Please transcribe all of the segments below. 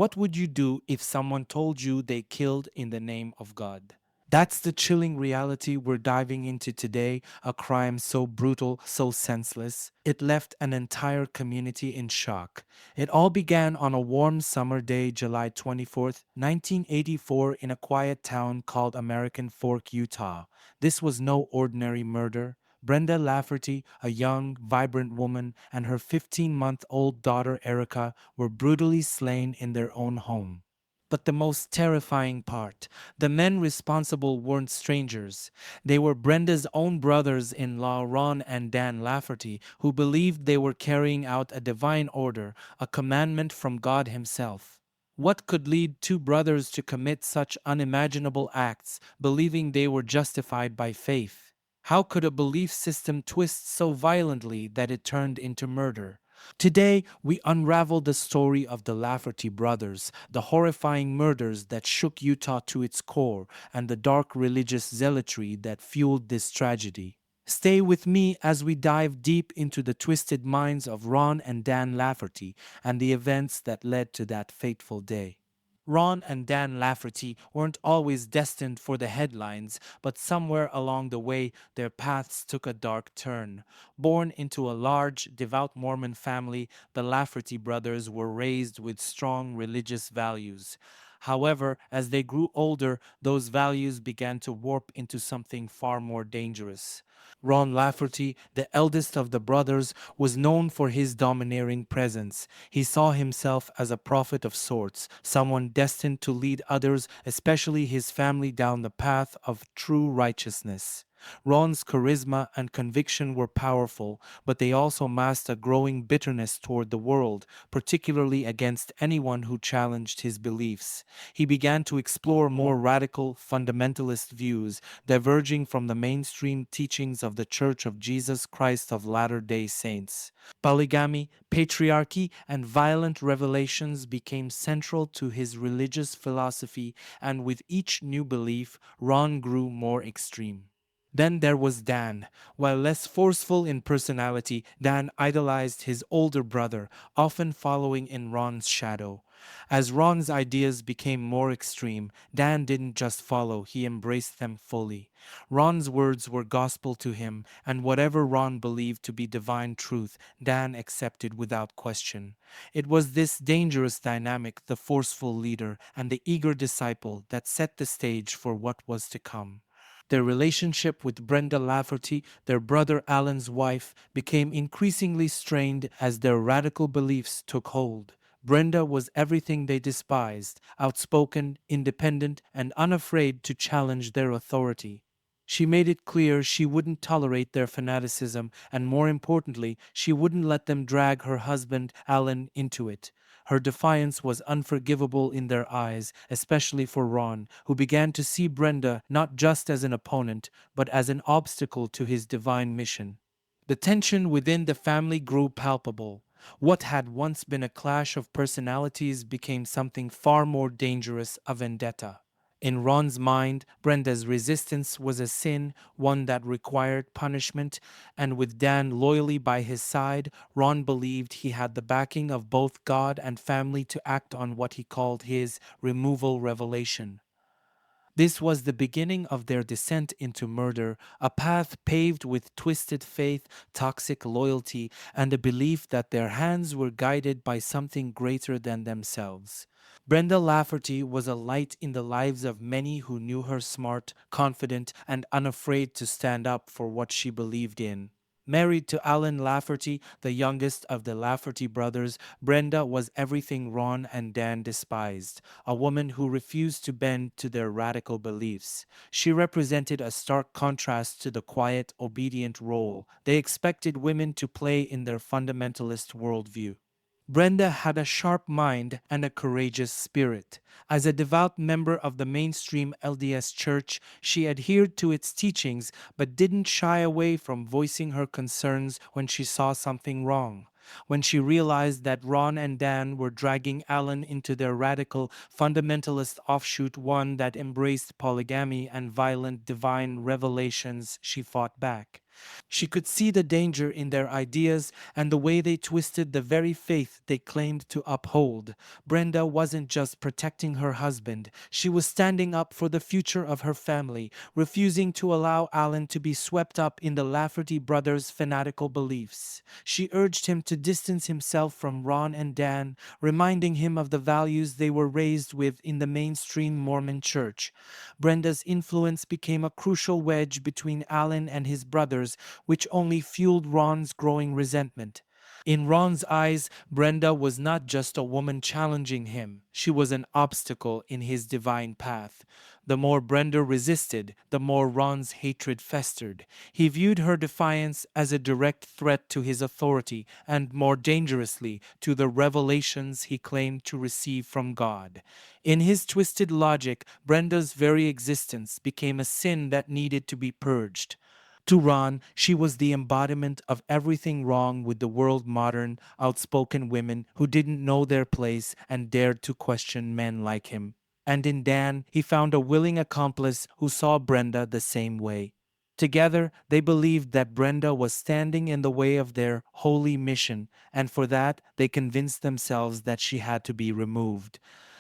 What would you do if someone told you they killed in the name of God? That's the chilling reality we're diving into today, a crime so brutal, so senseless. It left an entire community in shock. It all began on a warm summer day, July 24th, 1984, in a quiet town called American Fork, Utah. This was no ordinary murder. Brenda Lafferty, a young, vibrant woman, and her 15-month-old daughter Erica were brutally slain in their own home. But the most terrifying part, the men responsible weren't strangers. They were Brenda's own brothers in law, Ron and Dan Lafferty, who believed they were carrying out a divine order, a commandment from God Himself. What could lead two brothers to commit such unimaginable acts, believing they were justified by faith? How could a belief system twist so violently that it turned into murder? Today, we unravel the story of the Lafferty brothers, the horrifying murders that shook Utah to its core, and the dark religious zealotry that fueled this tragedy. Stay with me as we dive deep into the twisted minds of Ron and Dan Lafferty and the events that led to that fateful day. Ron and Dan Lafferty weren't always destined for the headlines, but somewhere along the way their paths took a dark turn. Born into a large, devout Mormon family, the Lafferty brothers were raised with strong religious values. However, as they grew older, those values began to warp into something far more dangerous. Ron Lafferty, the eldest of the brothers, was known for his domineering presence. He saw himself as a prophet of sorts, someone destined to lead others, especially his family, down the path of true righteousness. Ron's charisma and conviction were powerful, but they also masked a growing bitterness toward the world, particularly against anyone who challenged his beliefs. He began to explore more radical, fundamentalist views, diverging from the mainstream teachings of the Church of Jesus Christ of Latter-day Saints. Polygamy, patriarchy, and violent revelations became central to his religious philosophy, and with each new belief, Ron grew more extreme. Then there was Dan. While less forceful in personality, Dan idolized his older brother, often following in Ron's shadow. As Ron's ideas became more extreme, Dan didn't just follow, he embraced them fully. Ron's words were gospel to him, and whatever Ron believed to be divine truth, Dan accepted without question. It was this dangerous dynamic, the forceful leader and the eager disciple, that set the stage for what was to come. Their relationship with Brenda Lafferty, their brother Alan's wife, became increasingly strained as their radical beliefs took hold. Brenda was everything they despised, outspoken, independent, and unafraid to challenge their authority. She made it clear she wouldn't tolerate their fanaticism, and more importantly, she wouldn't let them drag her husband, Alan, into it. Her defiance was unforgivable in their eyes, especially for Ron, who began to see Brenda not just as an opponent, but as an obstacle to his divine mission. The tension within the family grew palpable. What had once been a clash of personalities became something far more dangerous, a vendetta. In Ron's mind, Brenda's resistance was a sin, one that required punishment, and with Dan loyally by his side, Ron believed he had the backing of both God and family to act on what he called his removal revelation. This was the beginning of their descent into murder, a path paved with twisted faith, toxic loyalty, and a belief that their hands were guided by something greater than themselves. Brenda Lafferty was a light in the lives of many who knew her smart, confident, and unafraid to stand up for what she believed in. Married to Alan Lafferty, the youngest of the Lafferty brothers, Brenda was everything Ron and Dan despised, a woman who refused to bend to their radical beliefs. She represented a stark contrast to the quiet, obedient role they expected women to play in their fundamentalist worldview. Brenda had a sharp mind and a courageous spirit. As a devout member of the mainstream LDS Church, she adhered to its teachings but didn't shy away from voicing her concerns when she saw something wrong. When she realized that Ron and Dan were dragging Alan into their radical, fundamentalist offshoot, one that embraced polygamy and violent divine revelations, she fought back. She could see the danger in their ideas and the way they twisted the very faith they claimed to uphold. Brenda wasn't just protecting her husband, she was standing up for the future of her family, refusing to allow Alan to be swept up in the Lafferty brothers' fanatical beliefs. She urged him to distance himself from Ron and Dan, reminding him of the values they were raised with in the mainstream Mormon church. Brenda's influence became a crucial wedge between Alan and his brothers, which only fueled Ron's growing resentment. In Ron's eyes, Brenda was not just a woman challenging him, she was an obstacle in his divine path. The more Brenda resisted, the more Ron's hatred festered. He viewed her defiance as a direct threat to his authority and, more dangerously, to the revelations he claimed to receive from God. In his twisted logic, Brenda's very existence became a sin that needed to be purged. To Ron, she was the embodiment of everything wrong with the world modern, outspoken women who didn't know their place and dared to question men like him. And in Dan, he found a willing accomplice who saw Brenda the same way. Together, they believed that Brenda was standing in the way of their holy mission, and for that, they convinced themselves that she had to be removed.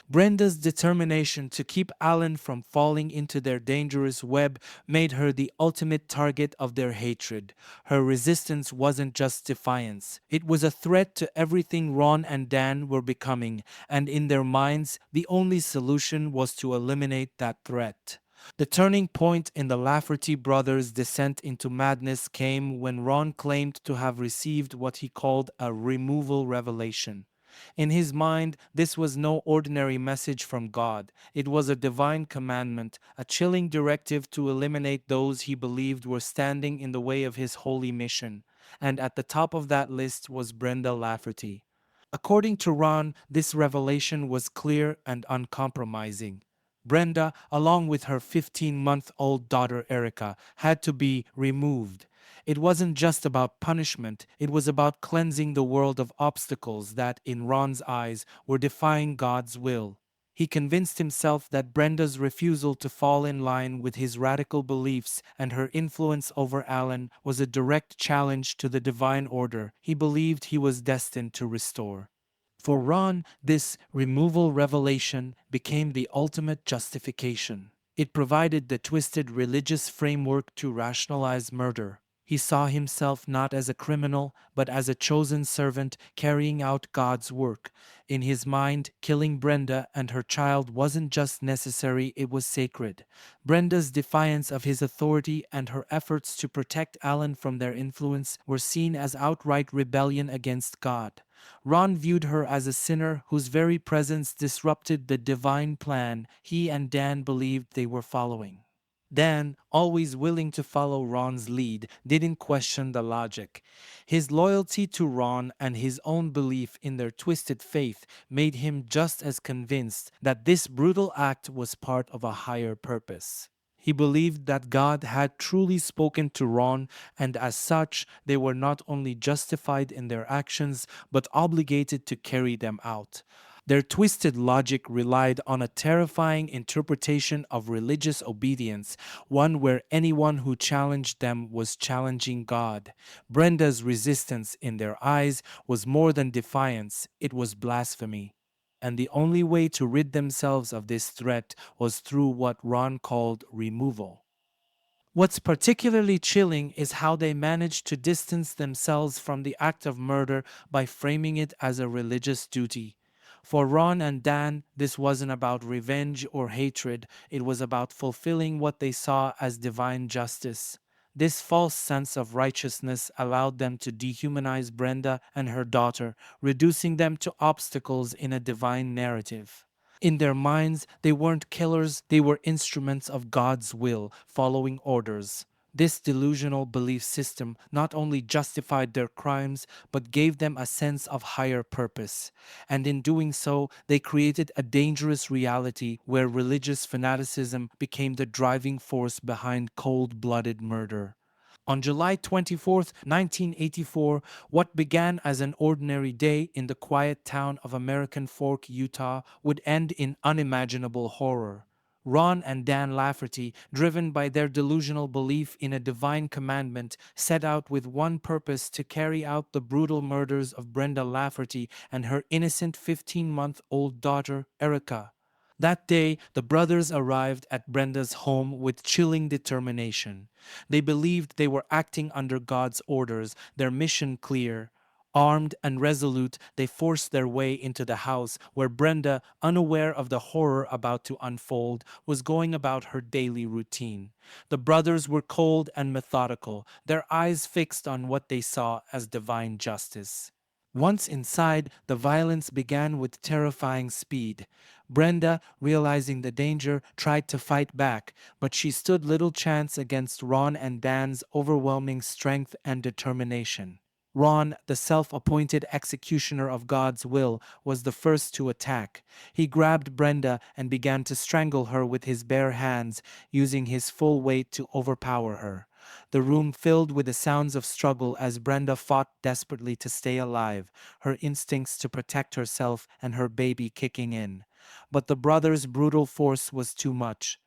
Brenda's determination to keep Alan from falling into their dangerous web made her the ultimate target of their hatred. Her resistance wasn't just defiance, it was a threat to everything Ron and Dan were becoming, and in their minds, the only solution was to eliminate that threat. The turning point in the Lafferty brothers' descent into madness came when Ron claimed to have received what he called a removal revelation. In his mind, this was no ordinary message from God. It was a divine commandment, a chilling directive to eliminate those he believed were standing in the way of his holy mission. And at the top of that list was Brenda Lafferty. According to Ron, this revelation was clear and uncompromising. Brenda, along with her 15-month-old daughter Erica, had to be removed. It wasn't just about punishment, it was about cleansing the world of obstacles that, in Ron's eyes, were defying God's will. He convinced himself that Brenda's refusal to fall in line with his radical beliefs and her influence over Alan was a direct challenge to the divine order he believed he was destined to restore. For Ron, this removal revelation became the ultimate justification. It provided the twisted religious framework to rationalize murder. He saw himself not as a criminal, but as a chosen servant carrying out God's work. In his mind, killing Brenda and her child wasn't just necessary, it was sacred. Brenda's defiance of his authority and her efforts to protect Alan from their influence were seen as outright rebellion against God. Ron viewed her as a sinner whose very presence disrupted the divine plan he and Dan believed they were following. Dan, always willing to follow Ron's lead, didn't question the logic. His loyalty to Ron and his own belief in their twisted faith made him just as convinced that this brutal act was part of a higher purpose. He believed that God had truly spoken to Ron, and as such, they were not only justified in their actions, but obligated to carry them out. Their twisted logic relied on a terrifying interpretation of religious obedience, one where anyone who challenged them was challenging God. Brenda's resistance, in their eyes, was more than defiance, it was blasphemy. And the only way to rid themselves of this threat was through what Ron called removal. What's particularly chilling is how they managed to distance themselves from the act of murder by framing it as a religious duty. For Ron and Dan, this wasn't about revenge or hatred, it was about fulfilling what they saw as divine justice. This false sense of righteousness allowed them to dehumanize Brenda and her daughter, reducing them to obstacles in a divine narrative. In their minds, they weren't killers, they were instruments of God's will, following orders. This delusional belief system not only justified their crimes, but gave them a sense of higher purpose. And in doing so, they created a dangerous reality where religious fanaticism became the driving force behind cold-blooded murder. On July 24th, 1984, what began as an ordinary day in the quiet town of American Fork, Utah, would end in unimaginable horror. Ron and Dan Lafferty, driven by their delusional belief in a divine commandment, set out with one purpose: to carry out the brutal murders of Brenda Lafferty and her innocent 15-month-old daughter, Erica. That day, the brothers arrived at Brenda's home with chilling determination. They believed they were acting under God's orders, their mission clear. Armed and resolute, they forced their way into the house where Brenda, unaware of the horror about to unfold, was going about her daily routine. The brothers were cold and methodical, their eyes fixed on what they saw as divine justice. Once inside, the violence began with terrifying speed. Brenda, realizing the danger, tried to fight back, but she stood little chance against Ron and Dan's overwhelming strength and determination. Ron, the self appointed executioner of God's will, was the first to attack. He grabbed Brenda and began to strangle her with his bare hands, using his full weight to overpower her. The room filled with the sounds of struggle as Brenda fought desperately to stay alive, her instincts to protect herself and her baby kicking in. But the brothers' brutal force was too much.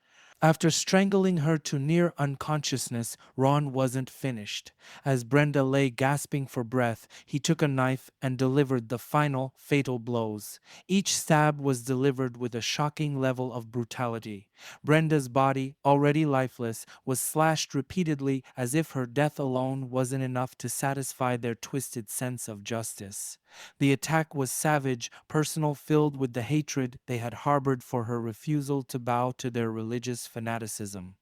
After strangling her to near unconsciousness, Ron wasn't finished. As Brenda lay gasping for breath, he took a knife and delivered the final, fatal blows. Each stab was delivered with a shocking level of brutality. Brenda's body, already lifeless, was slashed repeatedly as if her death alone wasn't enough to satisfy their twisted sense of justice. The attack was savage, personal, filled with the hatred they had harbored for her refusal to bow to their religious fanaticism.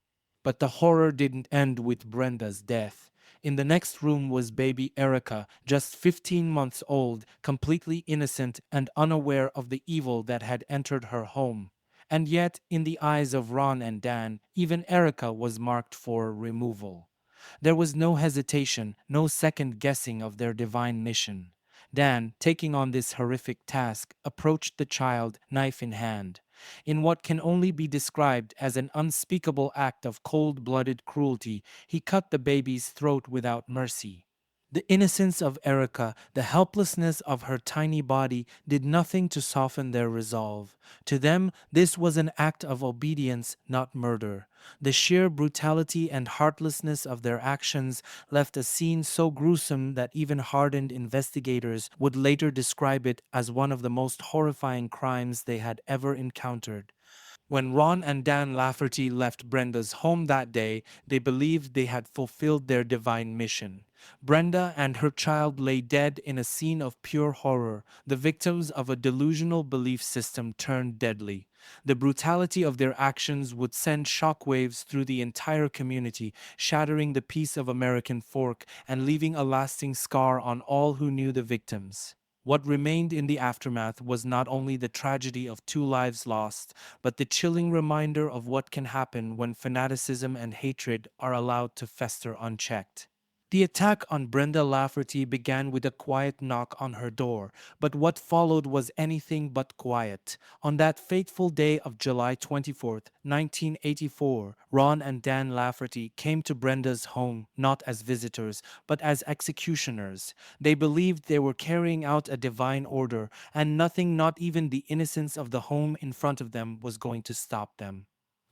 But the horror didn't end with Brenda's death. In the next room was baby Erica, just 15 months old, completely innocent and unaware of the evil that had entered her home. And yet, in the eyes of Ron and Dan, even Erica was marked for removal. There was no hesitation, no second guessing of their divine mission. Dan, taking on this horrific task, approached the child, knife in hand. In what can only be described as an unspeakable act of cold blooded cruelty, he cut the baby's throat without mercy. The innocence of Erica, the helplessness of her tiny body, did nothing to soften their resolve. To them, this was an act of obedience, not murder. The sheer brutality and heartlessness of their actions left a scene so gruesome that even hardened investigators would later describe it as one of the most horrifying crimes they had ever encountered. When Ron and Dan Lafferty left Brenda's home that day, they believed they had fulfilled their divine mission. Brenda and her child lay dead in a scene of pure horror, the victims of a delusional belief system turned deadly. The brutality of their actions would send shockwaves through the entire community, shattering the peace of American folk and leaving a lasting scar on all who knew the victims. What remained in the aftermath was not only the tragedy of two lives lost, but the chilling reminder of what can happen when fanaticism and hatred are allowed to fester unchecked. The attack on Brenda Lafferty began with a quiet knock on her door, but what followed was anything but quiet. On that fateful day of July 24th, 1984, Ron and Dan Lafferty came to Brenda's home not as visitors, but as executioners. They believed they were carrying out a divine order, and nothing, not even the innocence of the home in front of them, was going to stop them.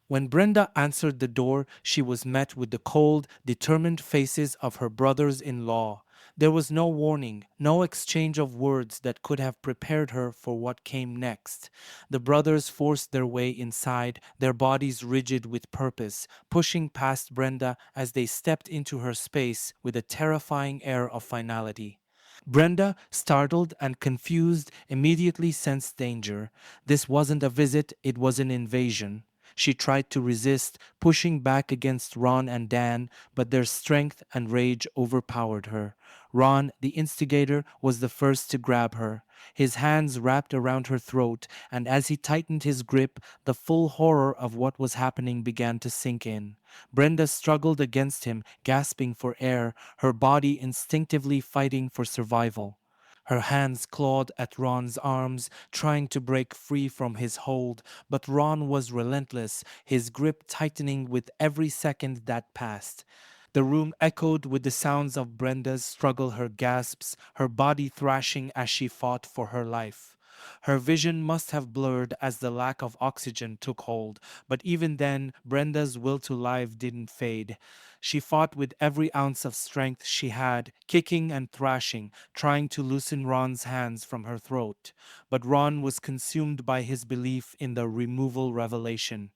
When Brenda answered the door, she was met with the cold, determined faces of her brothers in law. There was no warning, no exchange of words that could have prepared her for what came next. The brothers forced their way inside, their bodies rigid with purpose, pushing past Brenda as they stepped into her space with a terrifying air of finality. Brenda, startled and confused, immediately sensed danger. This wasn't a visit, it was an invasion. She tried to resist, pushing back against Ron and Dan, but their strength and rage overpowered her. Ron, the instigator, was the first to grab her. His hands wrapped around her throat, and as he tightened his grip, the full horror of what was happening began to sink in. Brenda struggled against him, gasping for air, her body instinctively fighting for survival. Her hands clawed at Ron's arms, trying to break free from his hold, but Ron was relentless, his grip tightening with every second that passed. The room echoed with the sounds of Brenda's struggle, her gasps, her body thrashing as she fought for her life. Her vision must have blurred as the lack of oxygen took hold, but even then, Brenda's will to live didn't fade. She fought with every ounce of strength she had, kicking and thrashing, trying to loosen Ron's hands from her throat. But Ron was consumed by his belief in the removal revelation.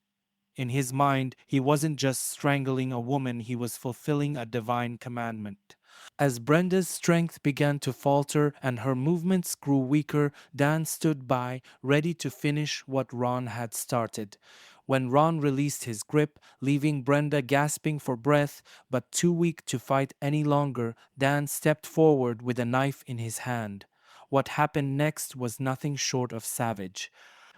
In his mind, he wasn't just strangling a woman, he was fulfilling a divine commandment. As Brenda's strength began to falter and her movements grew weaker, Dan stood by, ready to finish what Ron had started. When Ron released his grip, leaving Brenda gasping for breath but too weak to fight any longer, Dan stepped forward with a knife in his hand. What happened next was nothing short of savage.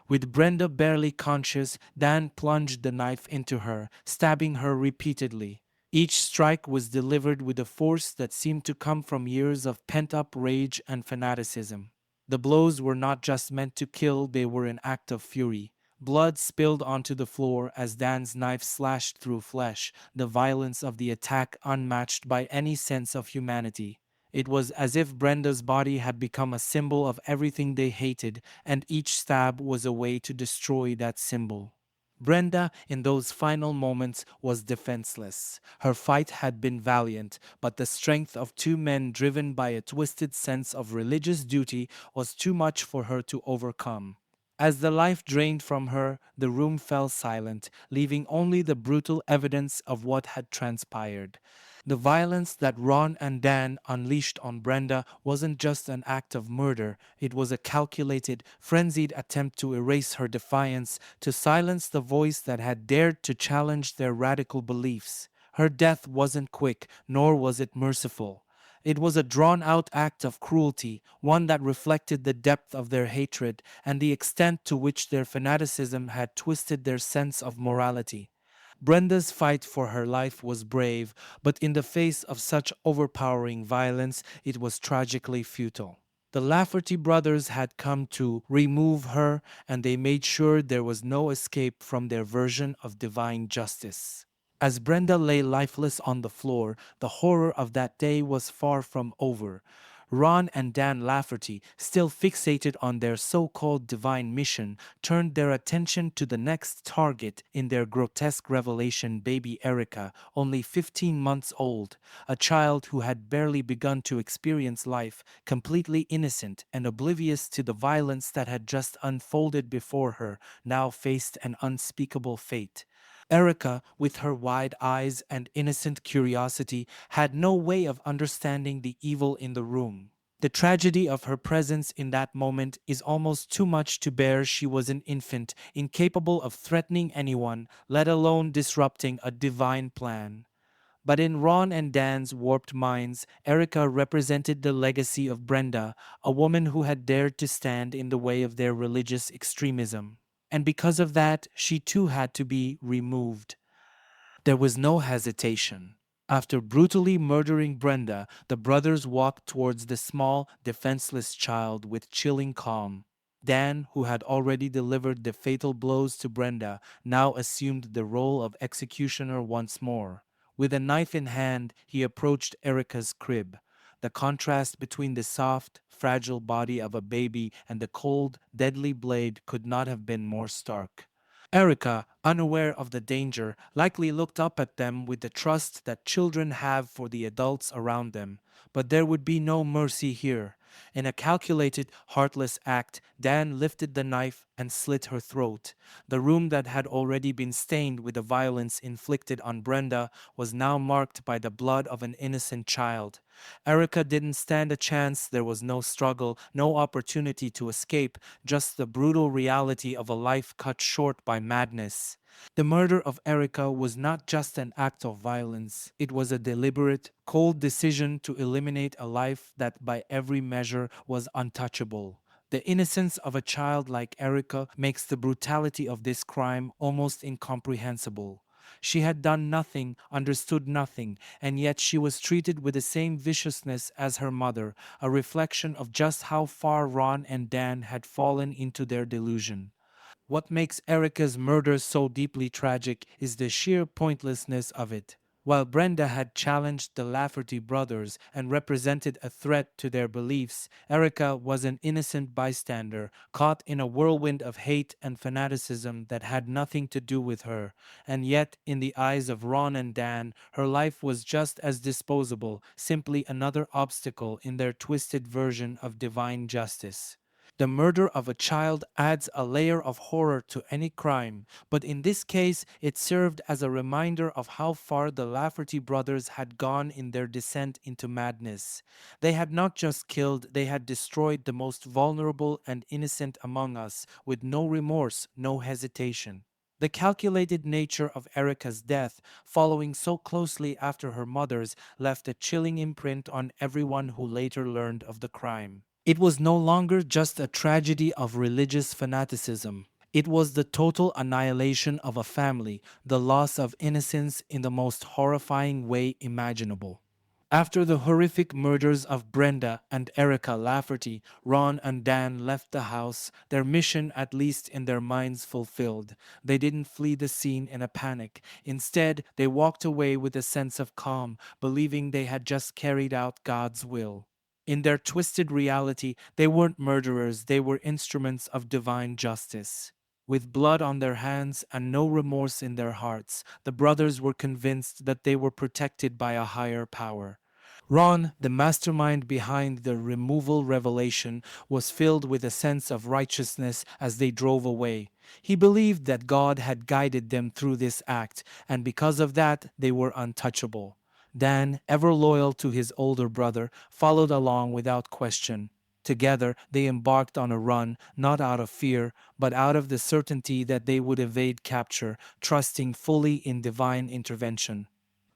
With Brenda barely conscious, Dan plunged the knife into her, stabbing her repeatedly. Each strike was delivered with a force that seemed to come from years of pent up rage and fanaticism. The blows were not just meant to kill, they were an act of fury. Blood spilled onto the floor as Dan's knife slashed through flesh, the violence of the attack unmatched by any sense of humanity. It was as if Brenda's body had become a symbol of everything they hated, and each stab was a way to destroy that symbol. Brenda, in those final moments, was defenseless. Her fight had been valiant, but the strength of two men driven by a twisted sense of religious duty was too much for her to overcome. As the life drained from her, the room fell silent, leaving only the brutal evidence of what had transpired. The violence that Ron and Dan unleashed on Brenda wasn't just an act of murder, it was a calculated, frenzied attempt to erase her defiance, to silence the voice that had dared to challenge their radical beliefs. Her death wasn't quick, nor was it merciful. It was a drawn out act of cruelty, one that reflected the depth of their hatred and the extent to which their fanaticism had twisted their sense of morality. Brenda's fight for her life was brave, but in the face of such overpowering violence, it was tragically futile. The Lafferty brothers had come to remove her, and they made sure there was no escape from their version of divine justice. As Brenda lay lifeless on the floor, the horror of that day was far from over. Ron and Dan Lafferty, still fixated on their so called divine mission, turned their attention to the next target in their grotesque revelation, baby Erica, only 15 months old, a child who had barely begun to experience life, completely innocent and oblivious to the violence that had just unfolded before her, now faced an unspeakable fate. Erica, with her wide eyes and innocent curiosity, had no way of understanding the evil in the room. The tragedy of her presence in that moment is almost too much to bear. She was an infant, incapable of threatening anyone, let alone disrupting a divine plan. But in Ron and Dan's warped minds, Erica represented the legacy of Brenda, a woman who had dared to stand in the way of their religious extremism. And because of that, she too had to be removed. There was no hesitation. After brutally murdering Brenda, the brothers walked towards the small, defenseless child with chilling calm. Dan, who had already delivered the fatal blows to Brenda, now assumed the role of executioner once more. With a knife in hand, he approached Erica's crib. The contrast between the soft, fragile body of a baby and the cold, deadly blade could not have been more stark. Erica, unaware of the danger, likely looked up at them with the trust that children have for the adults around them. But there would be no mercy here. In a calculated, heartless act, Dan lifted the knife and slit her throat. The room that had already been stained with the violence inflicted on Brenda was now marked by the blood of an innocent child. Erica didn't stand a chance. There was no struggle, no opportunity to escape, just the brutal reality of a life cut short by madness. The murder of Erica was not just an act of violence, it was a deliberate, cold decision to eliminate a life that by every measure was untouchable. The innocence of a child like Erica makes the brutality of this crime almost incomprehensible. She had done nothing, understood nothing, and yet she was treated with the same viciousness as her mother, a reflection of just how far Ron and Dan had fallen into their delusion. What makes Erica's murder so deeply tragic is the sheer pointlessness of it. While Brenda had challenged the Lafferty brothers and represented a threat to their beliefs, Erica was an innocent bystander, caught in a whirlwind of hate and fanaticism that had nothing to do with her. And yet, in the eyes of Ron and Dan, her life was just as disposable, simply another obstacle in their twisted version of divine justice. The murder of a child adds a layer of horror to any crime, but in this case, it served as a reminder of how far the Lafferty brothers had gone in their descent into madness. They had not just killed, they had destroyed the most vulnerable and innocent among us, with no remorse, no hesitation. The calculated nature of Erica's death, following so closely after her mother's, left a chilling imprint on everyone who later learned of the crime. It was no longer just a tragedy of religious fanaticism. It was the total annihilation of a family, the loss of innocence in the most horrifying way imaginable. After the horrific murders of Brenda and Erica Lafferty, Ron and Dan left the house, their mission, at least in their minds, fulfilled. They didn't flee the scene in a panic. Instead, they walked away with a sense of calm, believing they had just carried out God's will. In their twisted reality, they weren't murderers, they were instruments of divine justice. With blood on their hands and no remorse in their hearts, the brothers were convinced that they were protected by a higher power. Ron, the mastermind behind the removal revelation, was filled with a sense of righteousness as they drove away. He believed that God had guided them through this act, and because of that, they were untouchable. Dan, ever loyal to his older brother, followed along without question. Together, they embarked on a run, not out of fear, but out of the certainty that they would evade capture, trusting fully in divine intervention.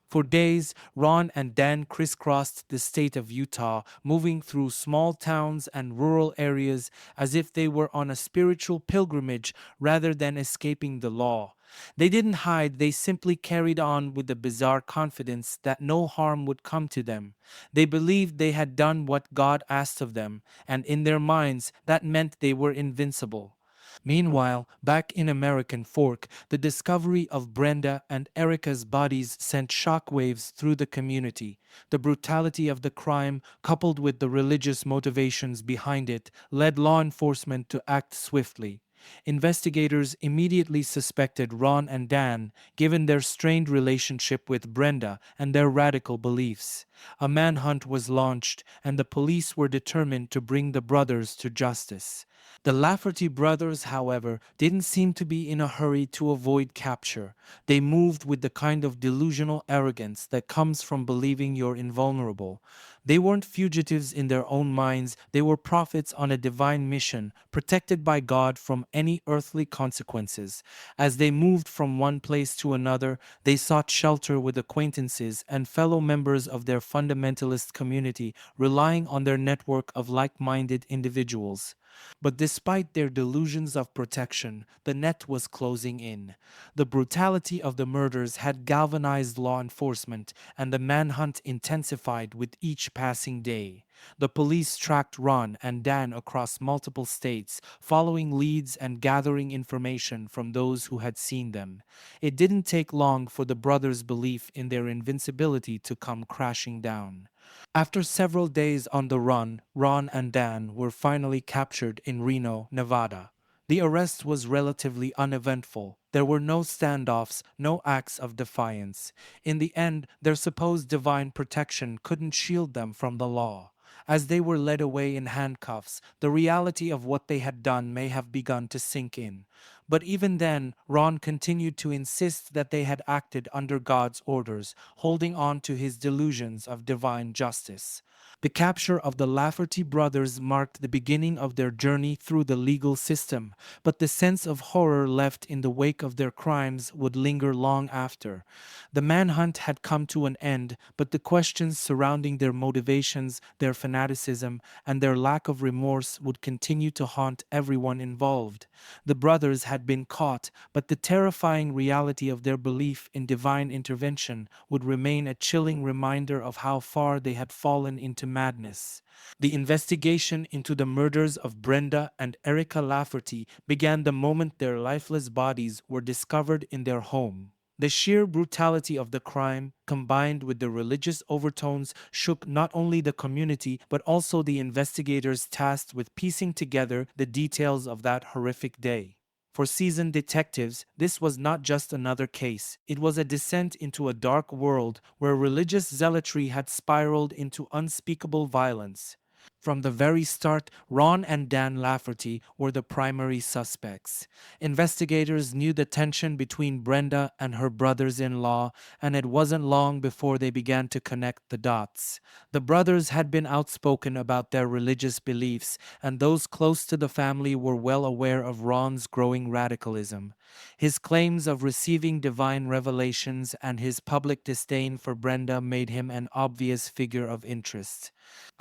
For days, Ron and Dan crisscrossed the state of Utah, moving through small towns and rural areas as if they were on a spiritual pilgrimage rather than escaping the law. They didn't hide, they simply carried on with the bizarre confidence that no harm would come to them. They believed they had done what God asked of them, and in their minds, that meant they were invincible. Meanwhile, back in American Fork, the discovery of Brenda and Erica's bodies sent shockwaves through the community. The brutality of the crime, coupled with the religious motivations behind it, led law enforcement to act swiftly. Investigators immediately suspected Ron and Dan, given their strained relationship with Brenda and their radical beliefs. A manhunt was launched, and the police were determined to bring the brothers to justice. The Lafferty brothers, however, didn't seem to be in a hurry to avoid capture. They moved with the kind of delusional arrogance that comes from believing you're invulnerable. They weren't fugitives in their own minds, they were prophets on a divine mission, protected by God from any earthly consequences. As they moved from one place to another, they sought shelter with acquaintances and fellow members of their fundamentalist community, relying on their network of like minded individuals. But despite their delusions of protection, the net was closing in. The brutality of the murders had galvanized law enforcement, and the manhunt intensified with each passing day. The police tracked Ron and Dan across multiple states, following leads and gathering information from those who had seen them. It didn't take long for the brothers' belief in their invincibility to come crashing down. After several days on the run, Ron and Dan were finally captured in Reno, Nevada. The arrest was relatively uneventful. There were no standoffs, no acts of defiance. In the end, their supposed divine protection couldn't shield them from the law. As they were led away in handcuffs, the reality of what they had done may have begun to sink in. But even then, Ron continued to insist that they had acted under God's orders, holding on to his delusions of divine justice. The capture of the Lafferty brothers marked the beginning of their journey through the legal system, but the sense of horror left in the wake of their crimes would linger long after. The manhunt had come to an end, but the questions surrounding their motivations, their fanaticism, and their lack of remorse would continue to haunt everyone involved. The brothers had been caught, but the terrifying reality of their belief in divine intervention would remain a chilling reminder of how far they had fallen into madness. The investigation into the murders of Brenda and Erica Lafferty began the moment their lifeless bodies were discovered in their home. The sheer brutality of the crime, combined with the religious overtones, shook not only the community but also the investigators tasked with piecing together the details of that horrific day. For seasoned detectives, this was not just another case. It was a descent into a dark world where religious zealotry had spiraled into unspeakable violence. From the very start, Ron and Dan Lafferty were the primary suspects. Investigators knew the tension between Brenda and her brothers in law, and it wasn't long before they began to connect the dots. The brothers had been outspoken about their religious beliefs, and those close to the family were well aware of Ron's growing radicalism. His claims of receiving divine revelations and his public disdain for Brenda made him an obvious figure of interest.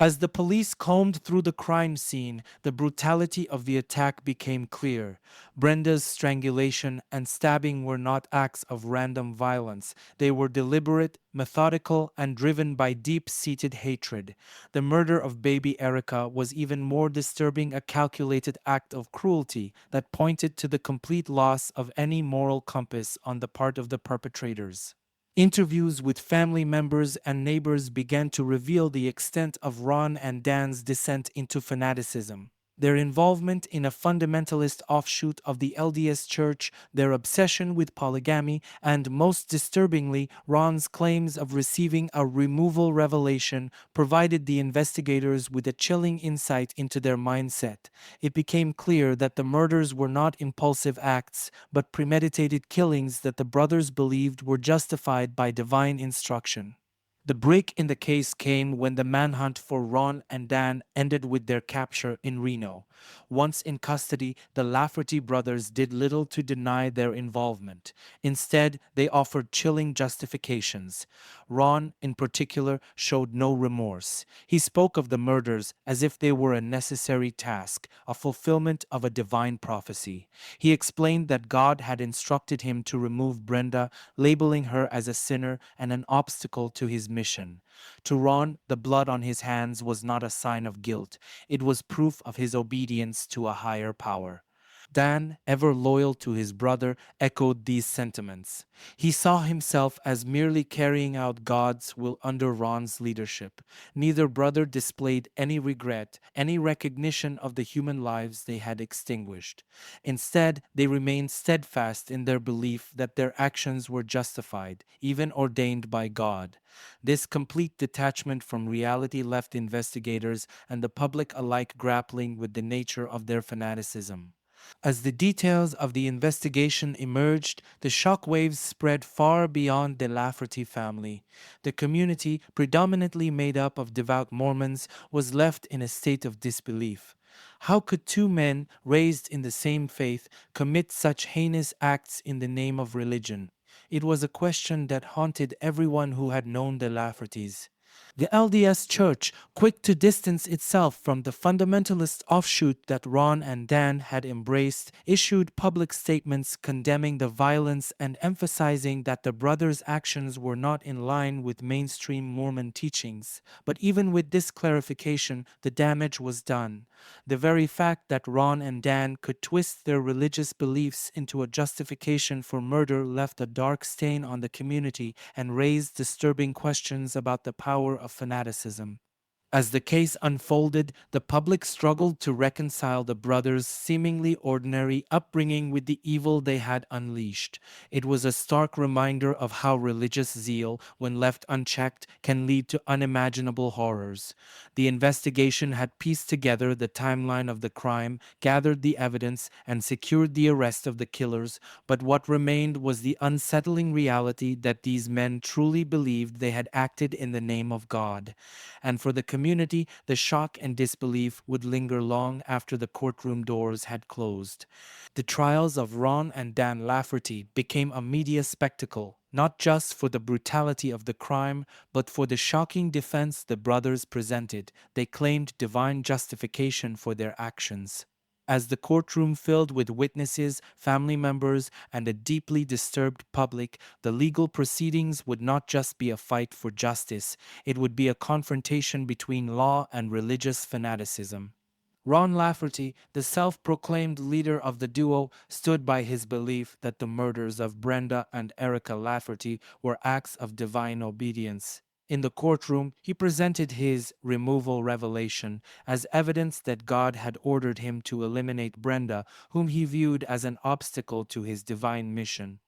As the police combed through the crime scene, the brutality of the attack became clear. Brenda's strangulation and stabbing were not acts of random violence. They were deliberate, methodical, and driven by deep-seated hatred. The murder of baby Erica was even more disturbing, a calculated act of cruelty that pointed to the complete loss of any moral compass on the part of the perpetrators. Interviews with family members and neighbors began to reveal the extent of Ron and Dan's descent into fanaticism. Their involvement in a fundamentalist offshoot of the LDS Church, their obsession with polygamy, and most disturbingly, Ron's claims of receiving a removal revelation provided the investigators with a chilling insight into their mindset. It became clear that the murders were not impulsive acts, but premeditated killings that the brothers believed were justified by divine instruction. The break in the case came when the manhunt for Ron and Dan ended with their capture in Reno. Once in custody, the Lafferty brothers did little to deny their involvement. Instead, they offered chilling justifications. Ron, in particular, showed no remorse. He spoke of the murders as if they were a necessary task, a fulfillment of a divine prophecy. He explained that God had instructed him to remove Brenda, labeling her as a sinner and an obstacle to his mission. To Ron, the blood on his hands was not a sign of guilt, it was proof of his obedience to a higher power. Dan, ever loyal to his brother, echoed these sentiments. He saw himself as merely carrying out God's will under Ron's leadership. Neither brother displayed any regret, any recognition of the human lives they had extinguished. Instead, they remained steadfast in their belief that their actions were justified, even ordained by God. This complete detachment from reality left investigators and the public alike grappling with the nature of their fanaticism. As the details of the investigation emerged, the shockwaves spread far beyond the Lafferty family. The community, predominantly made up of devout Mormons, was left in a state of disbelief. How could two men raised in the same faith commit such heinous acts in the name of religion? It was a question that haunted everyone who had known the Laffertys. The LDS Church, quick to distance itself from the fundamentalist offshoot that Ron and Dan had embraced, issued public statements condemning the violence and emphasizing that the brothers' actions were not in line with mainstream Mormon teachings. But even with this clarification, the damage was done. The very fact that Ron and Dan could twist their religious beliefs into a justification for murder left a dark stain on the community and raised disturbing questions about the power of fanaticism. As the case unfolded, the public struggled to reconcile the brothers' seemingly ordinary upbringing with the evil they had unleashed. It was a stark reminder of how religious zeal, when left unchecked, can lead to unimaginable horrors. The investigation had pieced together the timeline of the crime, gathered the evidence, and secured the arrest of the killers, but what remained was the unsettling reality that these men truly believed they had acted in the name of God. And for the community, the shock and disbelief would linger long after the courtroom doors had closed. The trials of Ron and Dan Lafferty became a media spectacle, not just for the brutality of the crime, but for the shocking defense the brothers presented. They claimed divine justification for their actions. As the courtroom filled with witnesses, family members, and a deeply disturbed public, the legal proceedings would not just be a fight for justice, it would be a confrontation between law and religious fanaticism. Ron Lafferty, the self-proclaimed leader of the duo, stood by his belief that the murders of Brenda and Erica Lafferty were acts of divine obedience. In the courtroom, he presented his removal revelation as evidence that God had ordered him to eliminate Brenda, whom he viewed as an obstacle to his divine mission.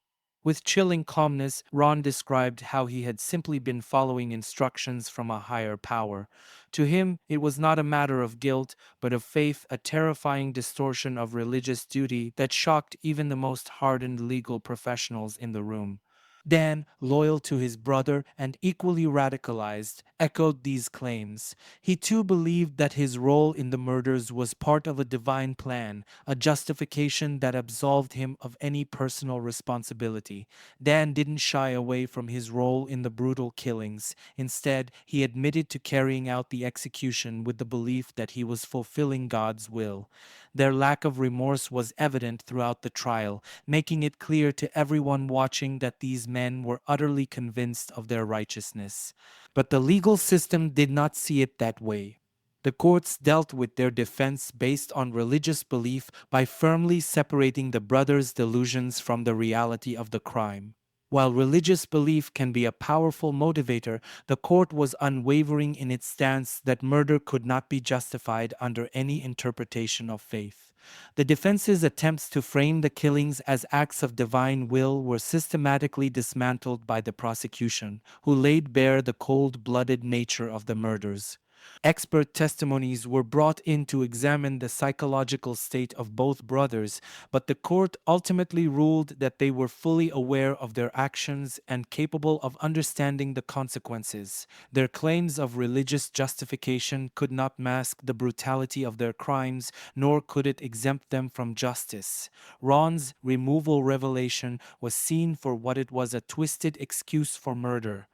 With chilling calmness, Ron described how he had simply been following instructions from a higher power. To him, it was not a matter of guilt, but of faith, a terrifying distortion of religious duty that shocked even the most hardened legal professionals in the room. Dan, loyal to his brother and equally radicalized, echoed these claims. He too believed that his role in the murders was part of a divine plan, a justification that absolved him of any personal responsibility. Dan didn't shy away from his role in the brutal killings. Instead, he admitted to carrying out the execution with the belief that he was fulfilling God's will. Their lack of remorse was evident throughout the trial, making it clear to everyone watching that these men were utterly convinced of their righteousness. But the legal system did not see it that way. The courts dealt with their defense based on religious belief by firmly separating the brothers' delusions from the reality of the crime. While religious belief can be a powerful motivator, the court was unwavering in its stance that murder could not be justified under any interpretation of faith. The defense's attempts to frame the killings as acts of divine will were systematically dismantled by the prosecution, who laid bare the cold-blooded nature of the murders. Expert testimonies were brought in to examine the psychological state of both brothers, but the court ultimately ruled that they were fully aware of their actions and capable of understanding the consequences. Their claims of religious justification could not mask the brutality of their crimes, nor could it exempt them from justice. Ron's removal revelation was seen for what it was: a twisted excuse for murder.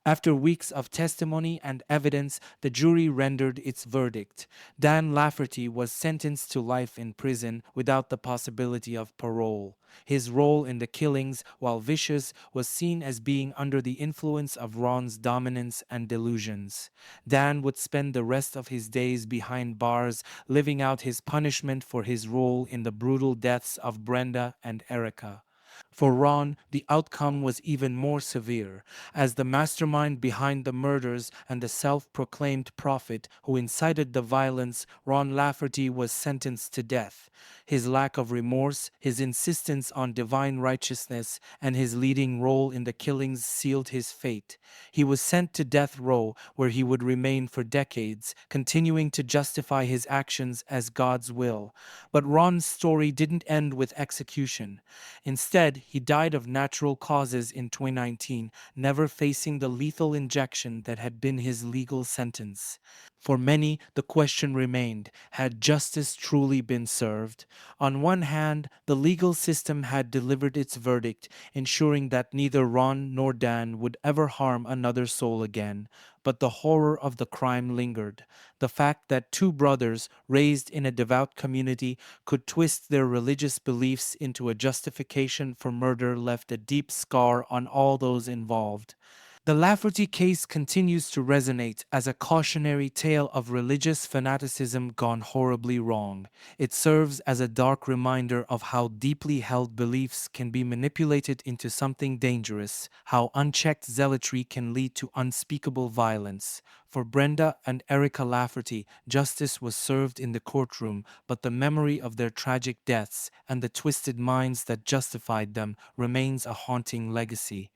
After weeks of testimony and evidence, the jury rendered its verdict. Dan Lafferty was sentenced to life in prison without the possibility of parole. His role in the killings, while vicious, was seen as being under the influence of Ron's dominance and delusions. Dan would spend the rest of his days behind bars, living out his punishment for his role in the brutal deaths of Brenda and Erica. For Ron, the outcome was even more severe. As the mastermind behind the murders and the self-proclaimed prophet who incited the violence, Ron Lafferty was sentenced to death. His lack of remorse, his insistence on divine righteousness, and his leading role in the killings sealed his fate. He was sent to death row, where he would remain for decades, continuing to justify his actions as God's will. But Ron's story didn't end with execution. Instead, he died of natural causes in 2019, never facing the lethal injection that had been his legal sentence. For many, the question remained: had justice truly been served? On one hand, the legal system had delivered its verdict, ensuring that neither Ron nor Dan would ever harm another soul again. But the horror of the crime lingered. The fact that two brothers, raised in a devout community, could twist their religious beliefs into a justification for murder left a deep scar on all those involved. The Lafferty case continues to resonate as a cautionary tale of religious fanaticism gone horribly wrong. It serves as a dark reminder of how deeply held beliefs can be manipulated into something dangerous, how unchecked zealotry can lead to unspeakable violence. For Brenda and Erica Lafferty, justice was served in the courtroom, but the memory of their tragic deaths and the twisted minds that justified them remains a haunting legacy.